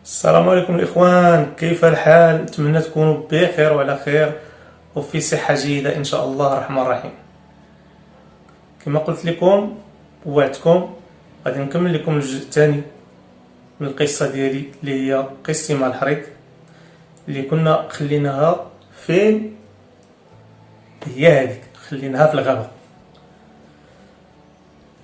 السلام عليكم الإخوان، كيف الحال؟ نتمنى تكونوا بخير وعلى خير وفي صحة جيدة إن شاء الله الرحمن الرحيم. كما قلت لكم ووعدتكم غادي نكمل لكم الجزء الثاني من القصة ديالي اللي هي قصتي مع الحريق اللي كنا خليناها فين. هي هذيك خليناها في الغابة،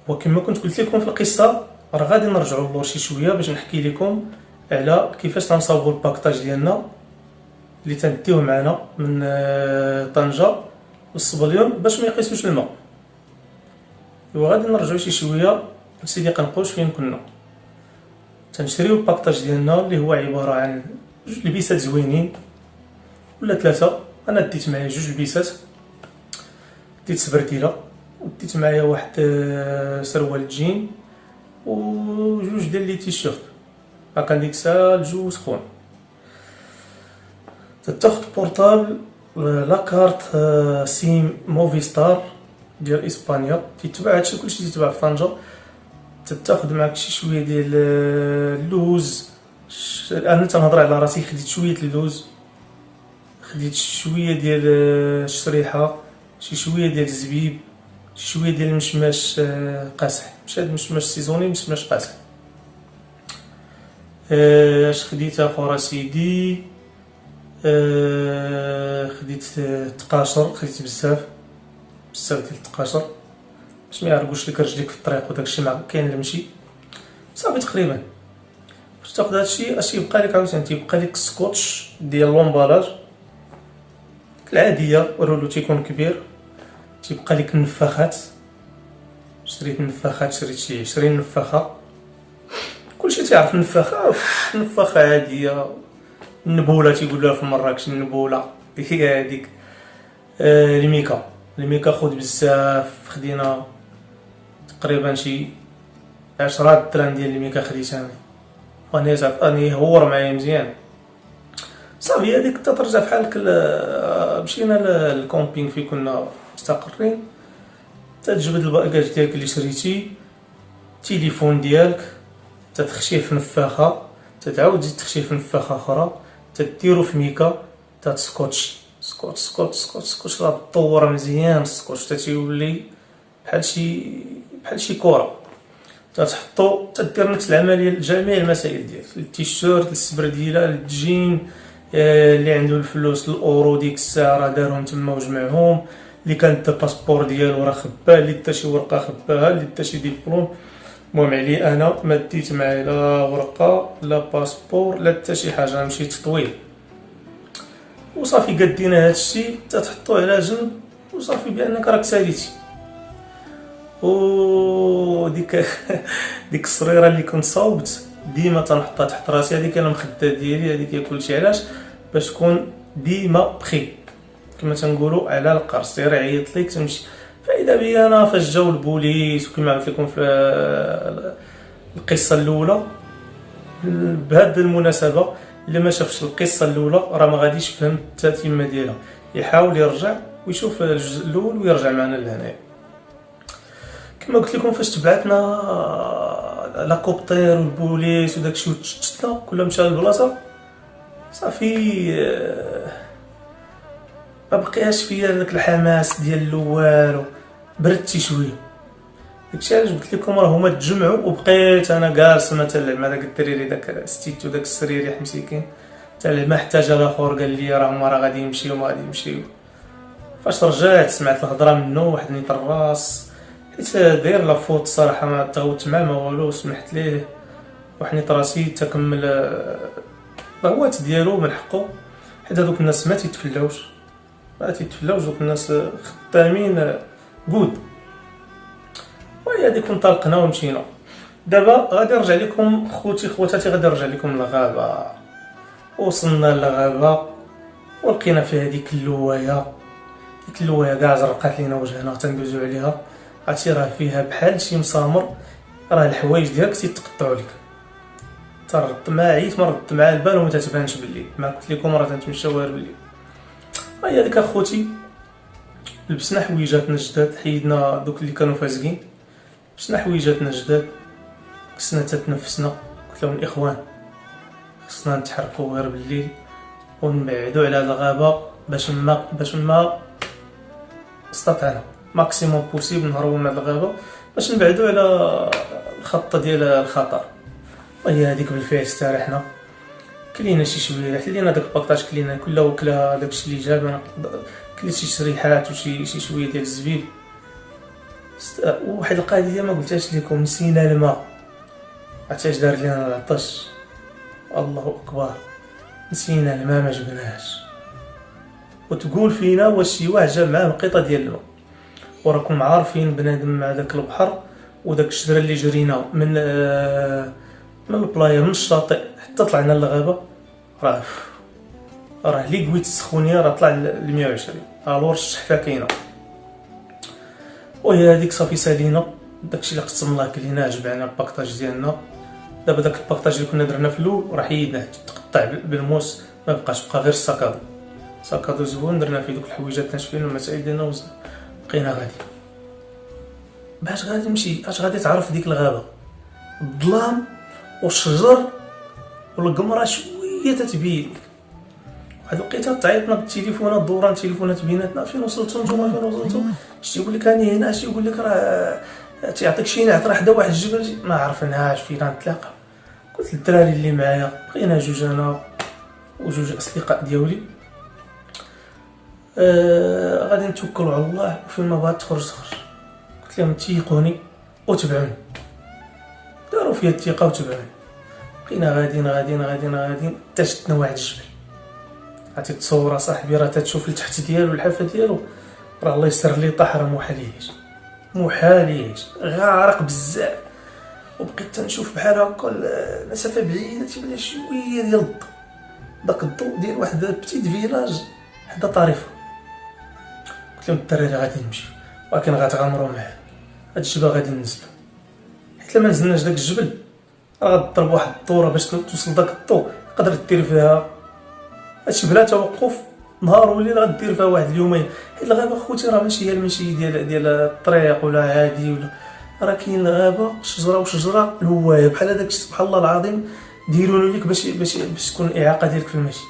وكما كنت قلت لكم في القصة راه غادي نرجعوا للور شي شوية باش نحكي لكم على كيفاش تنصاوبوا الباكطاج ديالنا اللي تنديوه معنا من طنجة والصبليون باش ما يقيسوش الماء. وغادي نرجعوا شي شويه لسيدي قنقوش فين كنا تنشريو الباكطاج ديالنا اللي هو عباره عن جوج لبيسات زوينين ولا ثلاثه. انا ديت معايا جوج لبيسات، ديت سبرديله، وديت معايا واحد سروال جين وجوج ديال لي تيشيرت. كان ديك الساعه الجو سخون. تاخد بورطابل لاكارت سيم موفي ستار ديال اسبانيا، تيتباع هادشي كلشي تيتباع في طنجة. تاخد معاك شي شويه ديال اللوز. انا تنهضر على راسي، خديت شويه اللوز، خديت شويه ديال الشريحه، شي شويه ديال الزبيب، شي شويه ديال المشماش قاصح، ماشي هاد المشماش سيزوني، مشماش قاصح. اش خديت اخر سيدي؟ خديت تقاشر، خديت بزاف ديال التقاشر باش ما يعرقوش لك رجليك في الطريق وداكشي ما كاين المشي صافي. تقريبا باش تاخد هادشي اش يبقى لك عاوتاني؟ تيبقى لك السكوتش ديال لومبالاج العاديه، رولو تيكون كبير. تيبقى لك النفاخات، شريت النفاخات، شريت شي 20 نفاخه. كلشي تيعرف النفاخه عاديه، النبوله تيقولوها في مراكش، النبوله هي هذيك. الميكا خذ بزاف، خدينا تقريبا شي 10 درهم ديال الميكا خديت انا، واني هور معايا مزيان صافي. هذيك تترجع بحالك. مشينا للكومبينغ فين كنا مستقرين، تتجبد الباكاج ديالك اللي شريتي، التليفون ديالك تتخشيه في نفاخه، تتعاود تزيد تخشيه في نفاخه اخرى، تديرو في ميكا، تسكوتش راه تطور مزيان. السكوتش تتولي بحال شي كره، تتحطو تدير نفس العمليه لجميع المسائل ديالك، التيشيرت، السبرديله، الجين. اللي عنده الفلوس الاورو ديك الساعه راه دارهم تما وجمعهم، اللي كان دا باسبور ديالو راه خباه، اللي دا شي ورقه خباها، اللي دا شي ديبلوم. المهم علي انا ما ديت معايا لا ورقه لا باسبور لا حتى شي حاجه، مشيت طويل وصافي. قدينا هادشي تتحطوه على جنب وصافي بانك راك ساليتي. و ديك الصريره اللي كنت صاوبت ديما تنحطها تحت راسي، هذيك انا المخده ديالي، هذيك هي كلشي. علاش؟ باش تكون ديما بخي كما تنقولوا على القرص، سير عيط ليك تمشي. فاذا بي انا فاش جاو البوليس وكما قلت لكم في القصه الاولى، بهذه المناسبه اللي ما شافش القصه الاولى راه ما غاديش يفهم التتمه ديالها، يحاول يرجع ويشوف الجزء الاول ويرجع معنا لهنايا. كما قلت لكم فاش تبعتنا لاكوبتير والبوليس وداكشي وتشتتنا كلها مشى للبلاصه صافي. ما بقياش فيا داك الحماس ديال الاول، بردتي شويه. داكشي علاش قلت لكم راه هما تجمعوا وبقيت انا جالس مثلا مع داك الدريري، داك ستيتو، داك السريري مسكين حتى ما احتاج الاخر قال لي راه هما راه غادي يمشيو ما غادي يمشيو. فاش رجعت سمعت الهضره منه واحد نيت الراس، حيت داير لافوت الصراحه، ما تغوت معاه ما والو، سمحت ليه وحنيت راسي تكمل الغوات ديالو من حقه، حيت هذوك الناس ما تيتفلاوش دوك الناس خدامين كود. وهي هذيك انطلقنا ومشينا. دابا غادي نرجع لكم خواتاتي، غادي نرجع لكم للغابه. وصلنا للغابه ولقينا فيها ديك اللوايه كاع زرقات لينا وجهنا، تندوزو عليها. عرفتي راه فيها بحال شي مسامر، راه الحوايج ديالك تيتقطعوا لك، ترد ما عييت ما رد مع البال وما تتبانش بالليل. ما قلت لكم راه تنتمشاو غير بالليل. هي هذيك اخوتي لبسنا حويجاتنا جداد، حيدنا دوك اللي كانوا فازقين، لبسنا حويجاتنا جداد، كسنا تتنفسنا. قلت لهم الاخوان خصنا نتحركوا غير بالليل ونبعدوا على هاد الغابه باش ما استطعنا ماكسيموم بوسيبل نهربوا من هاد الغابه باش نبعدوا على الخطه ديال الخطر. وهي هذيك بالفعل استريحنا، كلينا شي شويه، حلينا داك الباكطاج، كلينا كل وكله داكشي اللي جاب. انا كليت شي شريحات وشي شويه ديال الزبيب. وواحد القضيه ما قلتهاش لكم، نسينا الماء. عرفتي اش دار لينا العطش؟ الله اكبر، نسينا الماء ما جبناهش. وتقول فينا واش شي واحد جاب معاه مقيطه ديال الماء؟ وراكم عارفين بنادم مع داك البحر وداك الشجره اللي جرينا من البلايا من الشاطئ حتى طلعنا للغابه، راه لي قويت السخونيه راه طلع ل 120. الور الشحفه كاينه. وهي هذيك صافي سالينا داكشي اللي قسم الله كليناه، جبعنا الباكطاج ديالنا. دابا داك الباكطاج اللي كنا درنا في الاول راه حيدناه، تقطع بالموس، ما بقاش، بقى غير الساكادو زبون درنا فيه دوك الحويجات الناشفين والمسائل ديالنا وزنا بقينا غادي. باش غادي نمشي، اش غادي تعرف ديك الغابه؟ الظلام والشجر والقمره شويه تتبين. واحد الوقيته تعيطنا بالتليفونات، دوران تليفونات بيناتنا، فين وصلتوا نتوما؟ فين وصلتوا؟ شتي يقول لك راني هنا، شي يقول لك راه تيعطيك شي نعت راه حدا واحد الجبل، ما عرفناش فين غنتلاقى. قلت للدراري اللي معايا، بقينا جوج انا وجوج اصدقاء ديالي، غادي نتوكلوا على الله، وفين ما بغات تخرج. قلت لهم تيقوني وتبعوني، داروا فيا الثقه وتبعوني. بقينا غاديين حتى شدنا واحد الجبل. عرفتي تصور صاحبي راه تتشوف لتحت ديالو الحافه ديالو، راه الله يسر لي طاح، راه محال يعيش غارق بزاف. وبقيت تنشوف بحال هكا المسافه بعيده، تيبان شويه ديال الضوء، داك الضوء ديال واحد بتيت فيلاج حدا طريفه. قلت لهم الدراري غادي نمشي، ولكن غتغامروا معايا، هاد الجبل غادي ننزلو، حيت لما نزلناش داك الجبل راه غتضرب واحد الدوره باش توصل داك الضوء، تقدر دير فيها هادشي بلا توقف نهار وليل، غدير فيها واحد اليومين. حيت الغابه خوتي راه ماشي هي المشي ديال الطريق ولا هادي ولا، راه كاين الغابه شجره وشجره لوايه بحال هذاك سبحان الله العظيم ديروا لك باش تكون الاعاقه ديالك في المشي.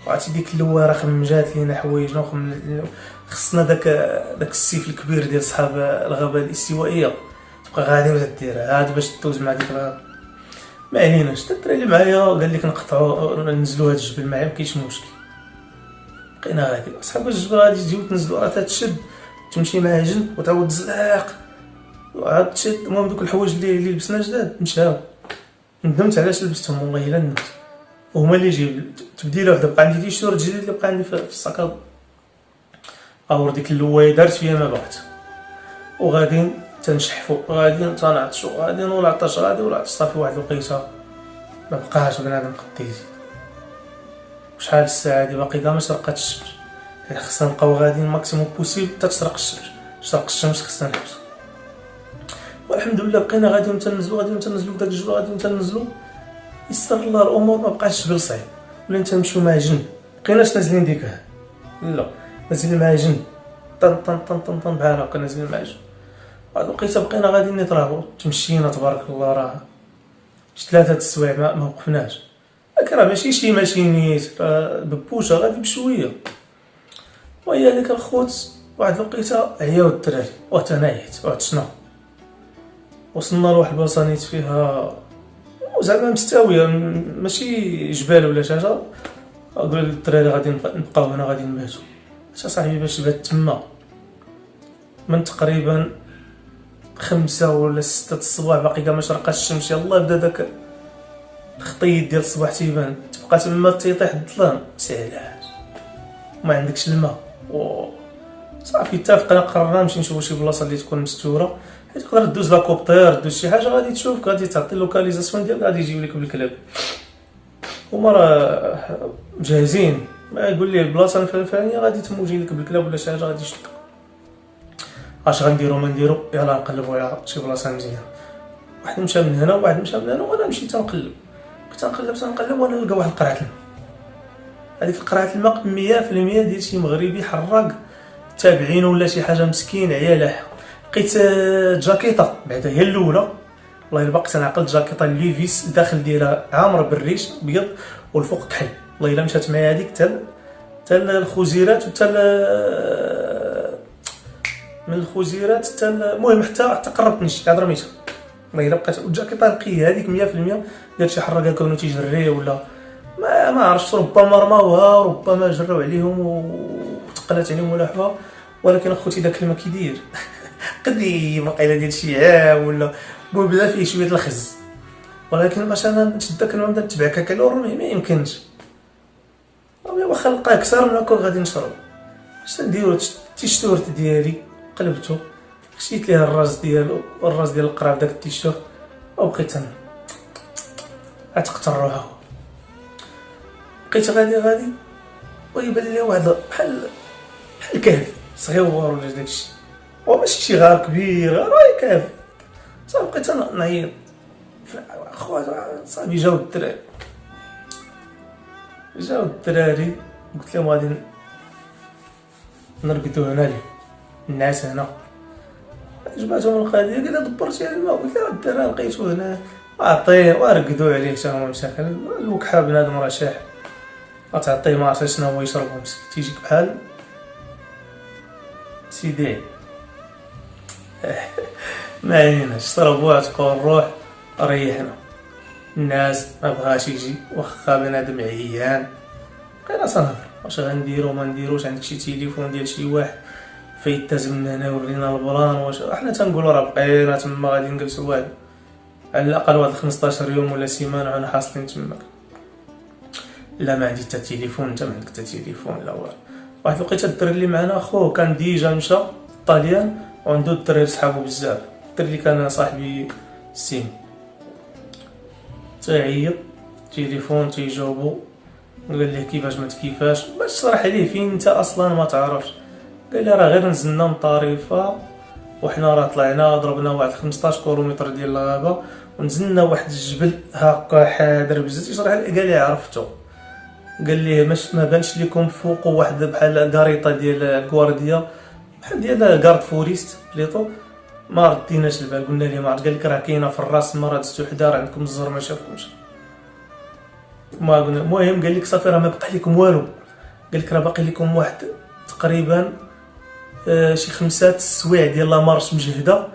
وعرفتي ديك اللواره خمجات لينا حوايجنا، خصنا داك السيف الكبير ديال صحاب الغابه الاستوائيه، تبقى غادي وتديرها عاد باش تدوز مع ديك الغابه. ما عليناش، الدراري اللي معايا قال لك نقطعوا ننزلوا هذا الجبل معايا، مكاينش مشكل. بقينا غادي، اصحاب الجبل غادي تجيو تنزلوا، راه تتشد تمشي مع جن وتعاود تزلاق وعاد تشد. المهم دوك الحوايج اللي لبسنا جداد مشاو، ندمت علاش لبستهم، والله الا ندمت. وهما اللي جيب تبديله وحده بقى عندي تيشيرت جديد اللي بقى عندي في الساكادو، اور ديك اللوايه دارت فيا ما بغات. وغادي تنشحفوا، غادي تنعطشوا، غادي والعطش غادي والعطش صافي. واحد الوقيته ما بقاش بنادم قد يزيد. وشحال الساعه هادي باقي كاع ما شرقات الشمس، حيت خصنا نبقاو غاديين ماكسيموم بوسيبل حتى تشرق الشمس. شرق الشمس خصنا نحبسو. والحمد لله بقينا غاديين تنزلوا في داك الجبل، غاديين تنزلوا. يسر الله الامور، ما بقاش الجبل صعيب، ولينا تنمشيو مع جن. بقيناش نازلين ديكها، لا نازلين مع جن، طن طن طن طن طن بحال هكا نازلين مع جن. بعد الوقيته بقينا غاديين نتراهو، تمشينا تبارك الله راه شي 3 السوايع ما وقفناش. لكن راه ماشي شي ماشينيت، راه ببوشه غادي بشويه. وهي هذيك الخوت واحد الوقيته عياو الدراري وحتى انا عييت وعطشنا. وصلنا لواحد البلاصه نيت فيها زعما مستويه، ماشي جبال ولا شجر. قال للدراري غادي نبقاو هنا، غادي نباتو. اش صاحبي باش بات تما من تقريبا 5 ولا 6 الصباح، باقي كاع ما شرقاش الشمس، يلاه بدا داك الخطيط ديال الصباح تيبان. تبقى تما تيطيح الظلام، سالاش ما عندكش الماء. صافي اتفقنا قررنا نمشي نشوفو شي بلاصه اللي تكون مستوره، حيت تقدر دوز لاكوبتير، دوز شي حاجه غادي تشوفك، غادي تعطي اللوكاليزاسيون ديالك، غادي يجيو لك بالكلاب. هما راه مجهزين، ما يقول ليه البلاصه الفلانيه غادي تموجي لك بالكلاب ولا شي حاجه غادي يشدك. اش غنديرو ما نديرو، يلاه نقلبوا على شي بلاصه مزيانه. واحد مشى من هنا وواحد مشى من هنا، وانا مشيت تنقلب وانا نلقى واحد قرعه الماء. هذيك قرعه الماء 100% ديال شي مغربي حراق تابعين ولا شي حاجه، مسكين عياله. لقيت جاكيطه بعدا هي الاولى، والله الا باقي تنعقل جاكيطه ليفيس الداخل ديالها عامره بالريش ابيض والفوق كحل، والله الا مشات معايا هذيك حتى الخزيرات وحتى من الخزيرات حتى المهم حتى قربت نمشي عاد رميتها. والله الا بقات الجاكيطه نقيه هذيك 100% ديال شي حراقه كانوا تيجري ولا ما عرفتش، ربما رماوها ربما جراو عليهم وتقلات عليهم ولا حوا، ولكن اخوتي داك الماء كيدير قديم واقيلا ديال شي عام ولا بدا فيه شويه الخز، ولكن باش انا نشد داك الماء نبدا نتبع كاكالور ما يمكنش. واخا نلقاه اكثر من هكا غادي نشرب. اش نديرو؟ التيشيرت ديالي قلبته خشيت ليه الراس ديالو والراس ديال القراب داك التيشيرت وبقيت عتقت الروح. بقيت غادي ويبان لي واحد بحال كهف صغير ولا داكشي، وماشي شي غار كبير راه كهف صافي. بقيت انا نعيط خويا صاحبي جاو الدراري قلت لهم غادي نرقدو هنا ليه الناس هنا. جبعتهم القضيه قال دبرتي على الماء، قلت له الدراري لقيتو هنا عطيه ورقدوا عليه حتى هما مساكن الوكحه بنادم راه شاح غتعطيه ما عرفتش شنو هو يشربو مسكين تيجيك بحال سيدي ما علينا شربوها تقول روح ريحنا. الناس ما بغاش يجي واخا بنادم عيان بقينا تنهضر واش غنديرو ما نديروش، عندك شي تليفون ديال شي واحد فيتاز من هنا ورينا البلان واش حنا تنقولوا راه بقينا تما غادي نجلسوا واحد على الاقل واحد 15 يوم ولا سيمانه وحنا حاصلين تماك. لا ما عندي حتى تليفون انت ما عندك حتى تليفون لا والو. واحد لقيت الدري اللي معنا خوه كان ديجا مشى طاليان وعنده الدراري صحابو بزاف، الدري اللي كان صاحبي السين تيعيط التليفون تيجاوبو قال ليه كيفاش ما كيفاش باش شرح عليه فين انت اصلا ما تعرفش. قال لي راه غير نزلنا من طريفه وحنا راه طلعنا ضربنا واحد 15 كيلومتر ديال الغابه ونزلنا واحد الجبل هكا حاضر بزاف. يشرح لي قال لي عرفتو، قال لي ما بانش لكم فوق واحد بحال كاريطه ديال الكوارديا بحال ديال كارد فوريست بليطو ما رديناش البال قلنا ليه ما عرفت. قال لك راه كاينه في الراس مرة دزتو حدا عندكم الزهر ما شافكمش ما قلنا. المهم قال لك صافي راه ما بقى لكم والو، قال لك راه باقي لكم واحد تقريبا شي 5 سوايع ديال لا مارش مجهده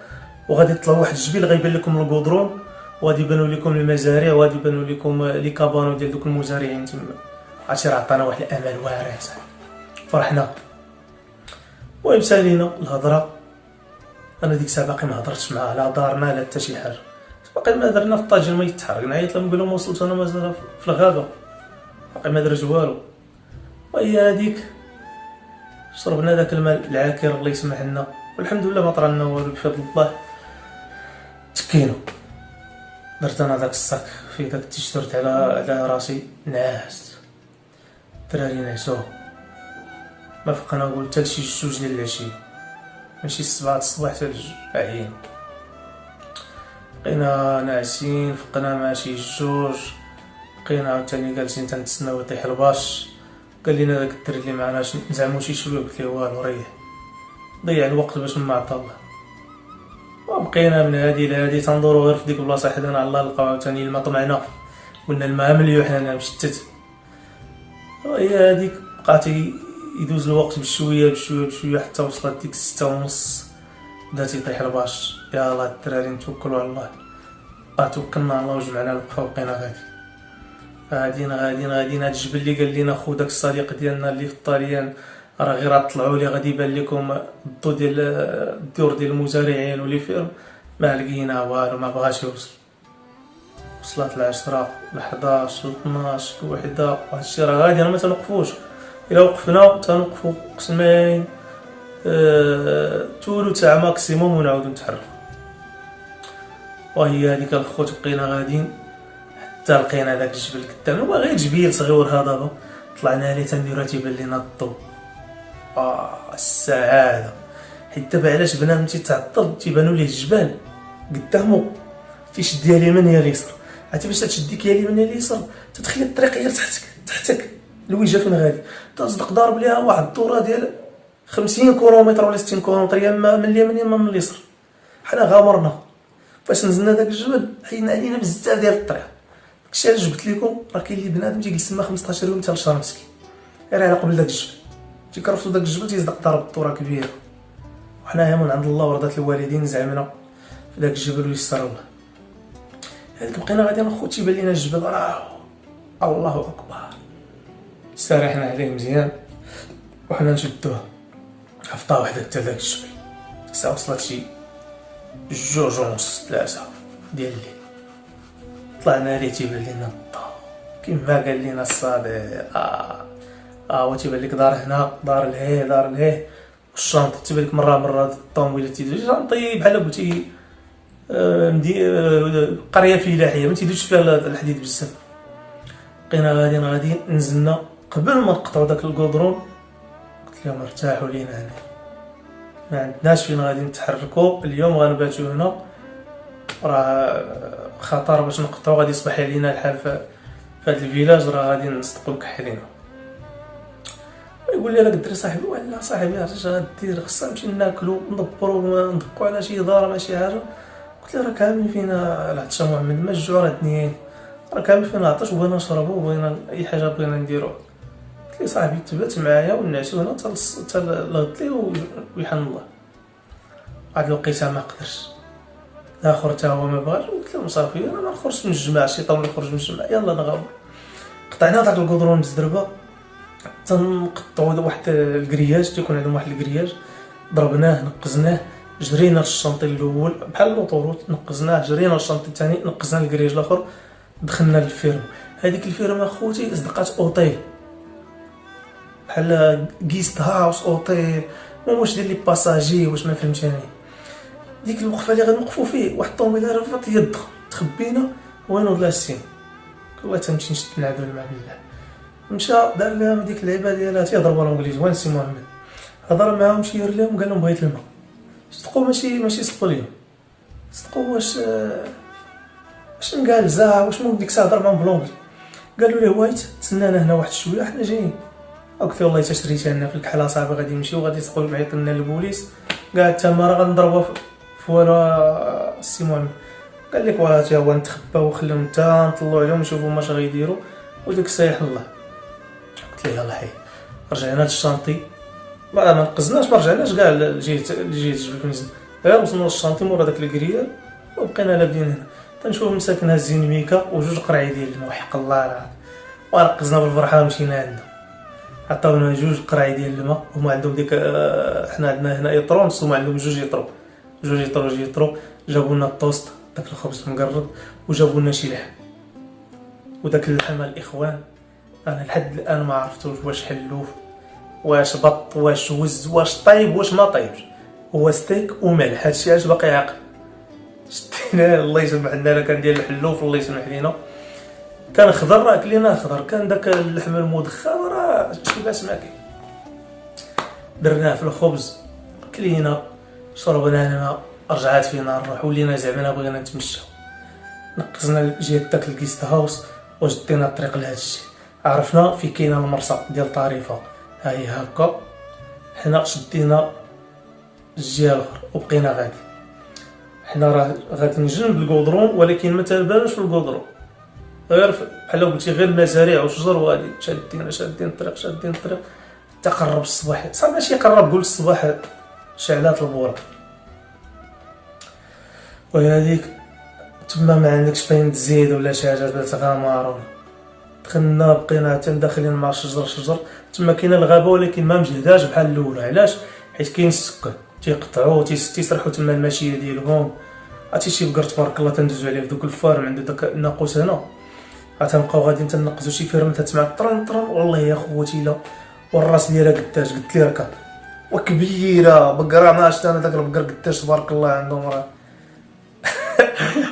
وغادي تطلعوا واحد الجبل غيبان لكم الكودرون وغادي يبانوا لكم المزارع وغادي يبانوا لكم لي كابانو ديال دوك المزارعين تما. عرفتي راه عطانا واحد الامل وارع صاحبي فرحنا. المهم سالينا الهضره، انا ديك الساعه باقي ما هضرتش معاه لا دارنا لا حتى شي حاجه، باقي ما درنا في الطاجين ما يتحرك. نعيط لهم نقول لهم وصلت انا مازال في الغابه باقي ما درت والو. وهي هذيك شربنا داك الماء العاكر الله يسمح لنا والحمد لله ما طرالنا والو بفضل الله. تكينا درت انا داك الصاك في داك التيشيرت على راسي نعاس، الدراري نعسوه ما فقنا نقول حتى شي 2 ديال العشيه ماشي 7 الصباح حتى عيين بقينا ناعسين. فقنا ماشي 2 بقينا عاوتاني جالسين تنتسناو يطيح الباش. قال لنا داك الدري اللي معنا نزعمو شي شويه، قلت ليه والو ريح ضيع الوقت باش ما عطا الله. وبقينا من هادي لهادي تندورو غير في ديك البلاصه حدانا على الله لقاو عاوتاني الماء طمعنا قلنا الماء مليح حنا مشتت. وهي هاديك بقات يدوز الوقت بشويه حتى وصلت ديك 6:30 بدا تيطيح الباش. يلاه الدراري نتوكلوا على الله، توكلنا على الله وجمعنا الوقفه وبقينا غاديين هاد الجبل اللي قال لنا خو داك الصديق ديالنا اللي في الطاليان راه غير طلعوا لي غادي يبان لكم الضو ديال الدور ديال المزارعين ولي فيرم. ما لقينا والو ما بغاش يوصل. وصلت 10 11 12 1 وهادشي راه غادي ما تنوقفوش. الا وقفنا تنوقفوا قسمين تولو تاع ماكسيموم ونعاودو نتحرك. وهي هذيك الخوت بقينا غاديين حتى لقينا داك الجبل قدامنا، هو غير جبيل صغير هذا طلعنا ليه تنديرو تيبان لينا الضو. السعاده حيت دابا علاش بنادم تيتعطل تيبانوا ليه الجبال قدامو تيشد يا اليمين يا اليسار. عرفتي باش تشديك يا اليمين يا اليسار تتخيل الطريق غير تحتك الوجه فين غادي تصدق ضارب ليها واحد الدوره ديال 50 كيلومتر ولا 60 كيلومتر يا اما من اليمين يا اما من اليسار. حنا غامرنا فاش نزلنا داك الجبل حيدنا علينا بزاف ديال الطريق. داكشي علاش جبت لكم راه كاين اللي بنادم تيجلس تما 15 يوم حتى لشهر مسكين غير على قبل داك الجبل، تيكرفتو داك الجبل تيصدق ضرب الطوره كبيره. وحنايا من عند الله ورضات الوالدين زعمنا في داك الجبل ويسر الله. هذيك بقينا غاديين اخو تيبان لينا الجبل راه الله اكبر، استريحنا عليه مزيان وحنا نشدوه هفطه وحده حتى داك الجبل. الساعه وصلت شي 2:30 ديال الليل. طلعنا ليه تيبان لينا الضو كيما قال لينا الصديق. هو تيبان لك دار هنا دار لهيه والشنطه تيبان لك مره الطوموبيله تيدوز شنطي بحال قلتي قريه فلاحيه ما تيدوش فيها الحديد بزاف. بقينا غاديين نزلنا قبل ما نقطعوا داك الكودرون قلت لهم ارتاحوا لينا هنا ما عندناش فين غادي نتحركوا اليوم، غنباتوا هنا راه خطر باش نقطعوا غادي يصبح علينا الحال في هذا الفيلاج راه غادي نصدقوا كحلينا. يقول لي راه الدري صاحبي ولا صاحبي عرفتش غدير خصنا نمشي ناكلوا ندبروا ندقوا على شي دار ماشي حاجه. قلت له راه كامل فينا العطشه محمد ما الجوع راه الدنيا راه كامل فينا العطش وبغينا نشربوا وبغينا اي حاجه بغينا نديروها. قلت لي صاحبي تبات معايا ونعسوا هنا حتى الغدلي ويحن الله. واحد الوقيته ما قدرش الاخر حتى هو ما بغاش. قلت له صافي انا ما نخرجش من الجماعه الشيطان يخرج من الجماعه يلا نغاو. قطعنا داك الكودرون بزدربه تنقطعوا واحد الكرياج تيكون عندهم واحد الكرياج ضربناه نقزناه جرينا للشنطي الاول بحال لوطوروت نقزناه جرينا للشنطي الثاني نقزنا الكرياج الاخر دخلنا للفيرم. هذيك الفيرم اخوتي اصدقات اوطيل بحال جيست هاوس اوطيل واش دير لي باساجي واش ما فهمتش انا. ديك الوقفه اللي غنوقفوا فيه واحد الطوموبيله رفات يد تخبينا وين ولا السين والله تنمشي نشد نعدل مع بالله. مشى دار لهم ديك اللعيبه ديالها تيضربوا لهم انجليزي وين سي محمد هضر معاهم شير لهم قال لهم بغيت الماء صدقوا ماشي صدقوا ليهم صدقوا واش نقال زا واش ممكن ديك الساعه هضر معاهم بلونجلي. قالوا لي وايت تسنانا هنا واحد الشويه حنا جايين. قلت له والله حتى شريتها لنا في الكحله صاحبي غادي نمشيو غادي يسقوا معيط لنا البوليس قال حتى ما راه غنضربوا في والو السي محمد. قال لك واه تا هو نتخباو وخليهم حتى نطلعوا عليهم نشوفوا واش غيديروا وديك السايح الله. قلت ليه يلاه حي رجعنا للشانطي ما نقزناش ما رجعناش كاع لجهه الجبل فين غير وصلنا للشانطي مورا داك الكريال وبقينا لابدين هنا تنشوف مساكن هازين ميكا وجوج قراعي ديال الماء وحق الله راه ورقزنا بالفرحه ومشينا عندنا عطاونا جوج قراعي ديال الماء هما عندهم ديك حنا عندنا هنا يطرو هما عندهم جوج يطرو جابوا لنا الطوست داك الخبز المقرد وجابوا لنا شي لحم وداك اللحم الاخوان انا لحد الان ما عرفتوش واش حلوف واش بط واش وز واش طيب واش ما طيبش هو ستيك وملح هادشي علاش باقي عاقل. شتينا الله يسمح لنا كان ديال الحلوف الله يسمح لينا كان خضر راه كلينا خضر كان داك اللحم المدخن راه شي باس ما كاين. درناه في الخبز كلينا شربنا لنا رجعات فينا الروح ولينا زعما بغينا نتمشاو. نقزنا جهه داك الكيست هاوس وجدينا الطريق لهذا الشيء عرفنا في كاينه المرصع ديال طريفه ها هي هكا حنا شدينا الجهه الاخرى وبقينا غادي حنا راه غادي نجنب الكودرون ولكن ما تبانوش في الكودرون غير بحال قلتي غير مزارع وشجر وغادي شادين الطريق حتى قرب الصباح صافي ماشي قرب قول الصباح شعلات البوره وهذيك تما ما عندكش فين تزيد ولا شي حاجه بلا تغامر. دخلنا بقينا حتى داخلين مع شجر تما كاينه الغابه ولكن ما مجهداش بحال الاولى علاش حيت كاين السكان تيقطعوا تيسرحوا تما الماشيه ديالهم. عرفتي شي بقر تبارك الله تندوزو عليه في دوك الفارم عنده داك الناقوس هنا غتنبقاو غادي تنقزو شي فيرم تسمع طرن والله يا خوتي لا والراس ديالها قداش قلت لي ركب وكبيره بقره ما عرفت انا داك البقر قداش تبارك الله عندهم راه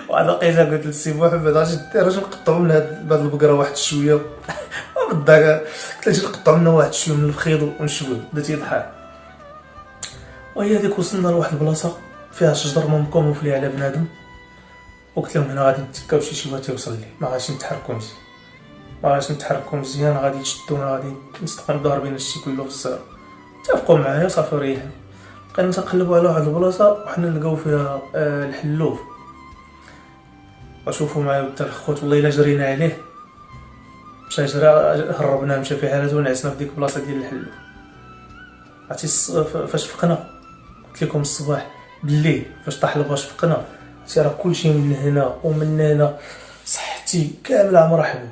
وانا لقيتها قلت للسي محمد اش نقطعوا من هاد البقره واحد شويه بالضاك قلت له نقطعوا منها واحد شويه من الفخيض ونشويه بدا تيضحك. وهي هذيك وصلنا لواحد البلاصه فيها شجر مكوموفلي على بنادم وقلت لهم هنا غادي نتكاو شي وقت يوصل لي ما غاديش نتحركوا مزيان غادي يشدونا غادي نستقبلوا ضاربين الشي كله في الصير. اتفقوا معايا صافي ريحنا بقينا تنقلبوا على واحد البلاصه وحنا نلقاو فيها الحلوف اشوفوا معايا ود الخوت والله الا جرينا عليه، مشى جرى هربنا مشى في حالته ونعسنا في ديك البلاصه ديال الحلو. عرفتي فاش فقنا قلت لكم الصباح بالليل فاش طاح الباش فقنا، عرفتي راه كلشي من هنا ومن هنا صحتي كامله عمرها حبوب.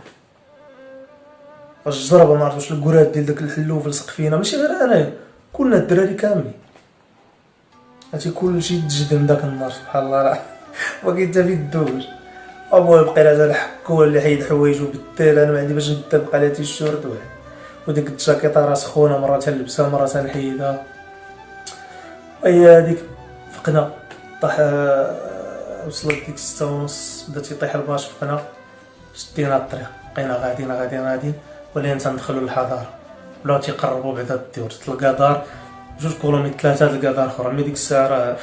الجربه ما عرفتش الكرات ديال داك الحلو لصق فينا، ماشي غير انايا كلنا الدراري كاملين، عرفتي كلشي تجدم داك النهار سبحان الله راه باقي حتى في الدوج. ابويا بقى راه الحك هو اللي حيد حوايجو بالتال، انا ما عندي باش نبدا بقى لي تيشورت واحد وديك الجاكيطه راه سخونه مرة تنلبسها مرة تنحيدها. هي هذيك فقنا طاح وصلت ديك 6:30 بدا تيطيح الباش فقنا، شدينا الطريق بقينا غاديين ولينا تندخلوا للحضاره ولاو تيقربوا بعدا الديور تلقى دار 2 كيلومتر 3 تلقى دار اخرى. مي ديك الساعه راه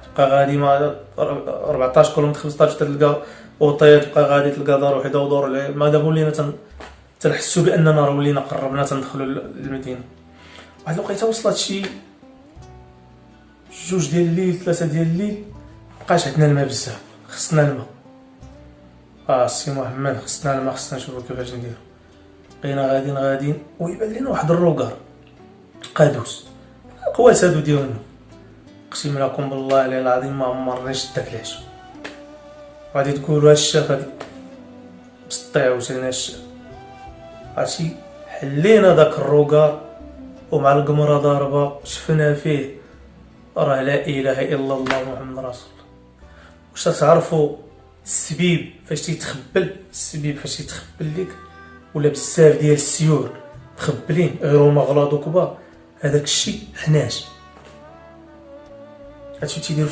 تبقى غادي ما 14 كيلومتر 15 تلقى اوطيل، تبقى غادي تلقى دار وحده ودور ما دابا ولينا تنحسوا باننا راه ولينا قربنا تندخلوا للمدينه. واحد الوقيته وصلت شي 2 ديال الليل 3 ديال الليل، مبقاش عندنا الماء بزاف، خصنا الماء. السي محمد خصنا الماء، خصنا نشوفو كيفاش نديرو. بقينا غاديين ويبان لينا واحد الروكار قادوس قوات هادو ديالنا، اقسم لكم بالله العلي العظيم ما عمرني شدك العش. غادي تقولوا هاد الشاف هادي مسطيع وسينا الشاف، عرفتي حلينا داك الروكار ومع القمره ضاربه شفنا فيه راه لا اله الا الله محمد رسول الله. واش تعرفوا السبيب فاش تيتخبل، السبيب فاش تيتخبل ليك ولا بزاف ديال السيور مخبلين غير هما غلاض كبار، هذاك الشيء حناش هادشي تيدير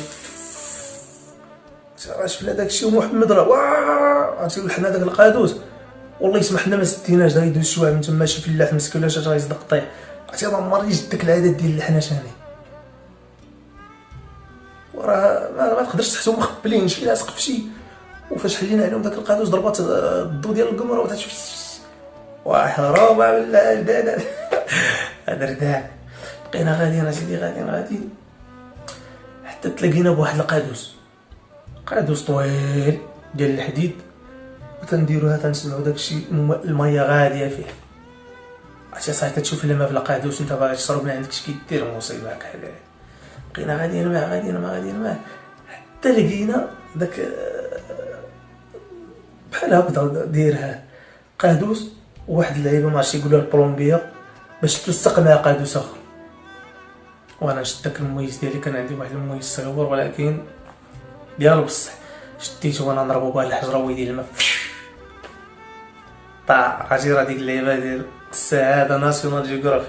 شفنا داك الشيء ومحمد راه عرفتي وحنا داك القادوس والله يسمح لنا ما سديناش، غادي يدوز شويه من تما شي فلاح مسكين ولا شي غيصدق طيح. عرفتي ما عمرني جدك العادات ديال الحناش هاني، وراه ما تقدرش تحسو مخبلين شي لاصق في شي. وفاش حلينا عليهم داك القادوس ضربات الضو ديال القمر وتشوف وحرامه بالله البلاد هذا رداع. بقينا غاديين اسيدي غاديين حتى تلاقينا بواحد قادوس طويل ديال الحديد، وتنديروها تنسمعوا داكشي الميه غاديه فيه. عرفتي صاحبي تشوف الماء في القادوس وانت باغي تشرب ما عندكش كيدير مصيبه هكا. بقينا غاديين معاه حتى لقينا داك بحال هكذا دايرها قادوس وواحد اللعيبه ماشي يقولوا البلومبيه باش تلصق مع قادوس اخر. وانا شدت داك المويس ديالي، كان عندي واحد المويس صغير ولكن ديال بصح، شديته وانا نضربو بواحد الحجره ويدي الماء طاع. عرفتي راه ديك اللعيبه ديال السعاده ناسيونال جيوغرافي.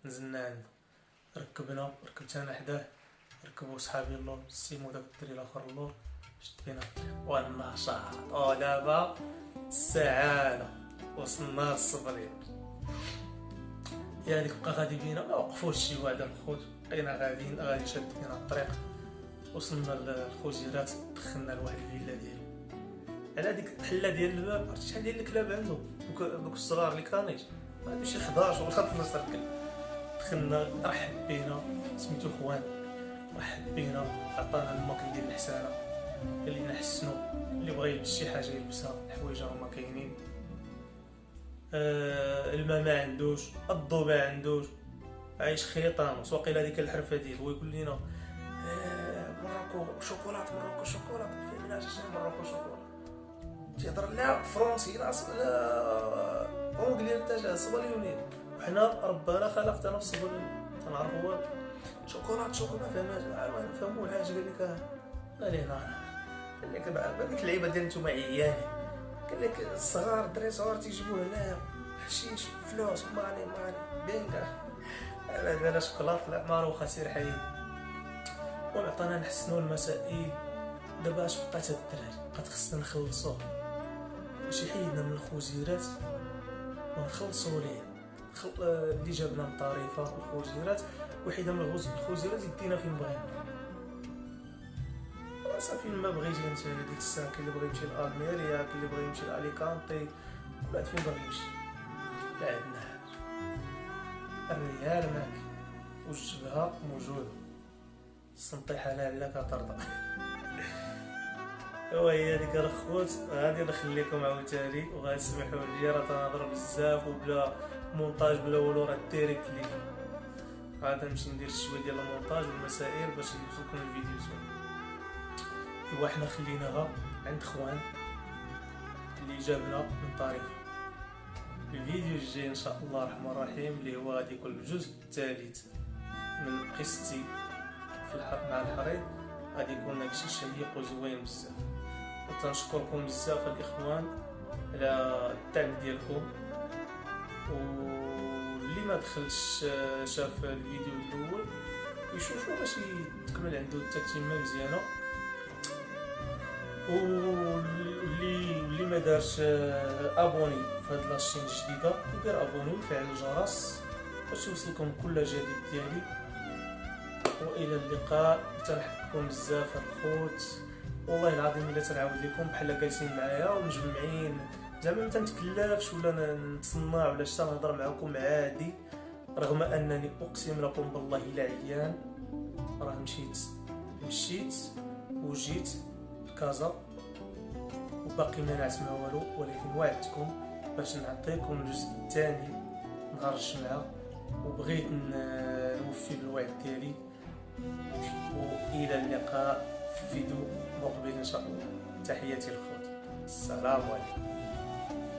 نزلنا عنده، ركبت انا حداه، ركبوا صحابي اللور، سيمو داك الدري الاخر اللور، شد بينا والنشاط دابا السعاده وصلنا للصبريه. يا ديك بقى غادي بينا ما وقفوش شي واحد الخوت، بقينا غادي شاد بينا الطريق، وصلنا للخوزيرات، دخلنا لواحد الفيلا ديالو على ديك الحله ديال الباب. عرفتي شحال ديال الكلاب عنده دوك الصغار اللي كانيش، ما عندوش شي 11 ولا 12 كلب. دخلنا رحب بينا، سميتو خوان، رحب بينا، عطانا الماكل ديال الحسانه، قال لنا حسنوا اللي بغى يلبس شي حاجه يلبسها، الحوايج راهما كاينين. الماء ما عندوش، الضو ما عندوش، عايش خيطان. وسواقيلا هذيك الحرفه ديالو ويقول لنا مراكو شوكولات، مراكو شوكولات، فهمناش شنو مراكو شوكولات. تيهضر لا فرونسي لا اونجلي حتى صباليوني، وحنا ربنا خلقتنا في الصبر تنعرفوا هو شوكولات ما فهمناش، ما نفهموا الحاجه. قال لك لا لينا، قال لك هذيك اللعيبه ديال نتوما عياني، قال لك الصغار الدراري صغار تيجيبوه هنايا حشيش فلوس ماني بينكا، لا شوكولات لا مارو خسير حي. وعطانا نحسنوا المسائل. دابا اش بقات هاد الدراري؟ بقات خصنا نخلصوه، ماشي حيدنا من الخوزيرات ونخلصوا ليه. اللي جابنا من طريفه الخوزيرات، وحيده من الخوزيرات يدينا فين بغينا. صافي ما بغيتي انت ديك الساعه، كاين اللي بغى يمشي لالميريا، كاين اللي بغى يمشي لاليكانتي، كل واحد فين بغى يمشي. لا عندنا حاجه، الريال ماك والجبهه موجوده، السنطيحه لعلك ترضى. هي هذيك الخوت. غادي نخليكم عاوتاني وغتسمحوا لي، راه تنهضر بزاف وبلا مونتاج بلا والو، راه ديريكت ليك. غادي نمشي ندير شويه ديال المونتاج والمسائل باش يوصلكم الفيديو زوين. ايوا حنا خليناها عند خوان اللي جابنا من طريق. الفيديو الجاي ان شاء الله الرحمن الرحيم اللي هو غادي يكون الجزء الثالث من قصتي في مع الحريض، غادي يكون داكشي شيق وزوين بزاف. وتنشكركم بزاف الاخوان على الدعم ديالكم، واللي ما دخلش شاف الفيديو الاول يشوفوا باش تكمل عنده التتمه مزيانه، واللي ما دارش ابوني في هاد لاشين الجديده يدير ابوني ويفعل الجرس باش يوصلكم كل جديد ديالي. والى اللقاء، تنحبكم بزاف الخوت، والله العظيم الا تنعاود لكم بحال جالسين معايا ومجمعين، زعما ما تنتكلفش ولا نتصنع ولا شتا، نهضر معكم عادي، رغم انني اقسم لكم بالله الا عيان. راه مشيت وجيت لكازا وباقي ما نعس مع والو، ولكن وعدتكم باش نعطيكم الجزء الثاني نهار الجمعه، وبغيت نوفي بالوعد ديالي. والى اللقاء في فيديو مقبل ان شاء الله. تحياتي الخوت، السلام عليكم.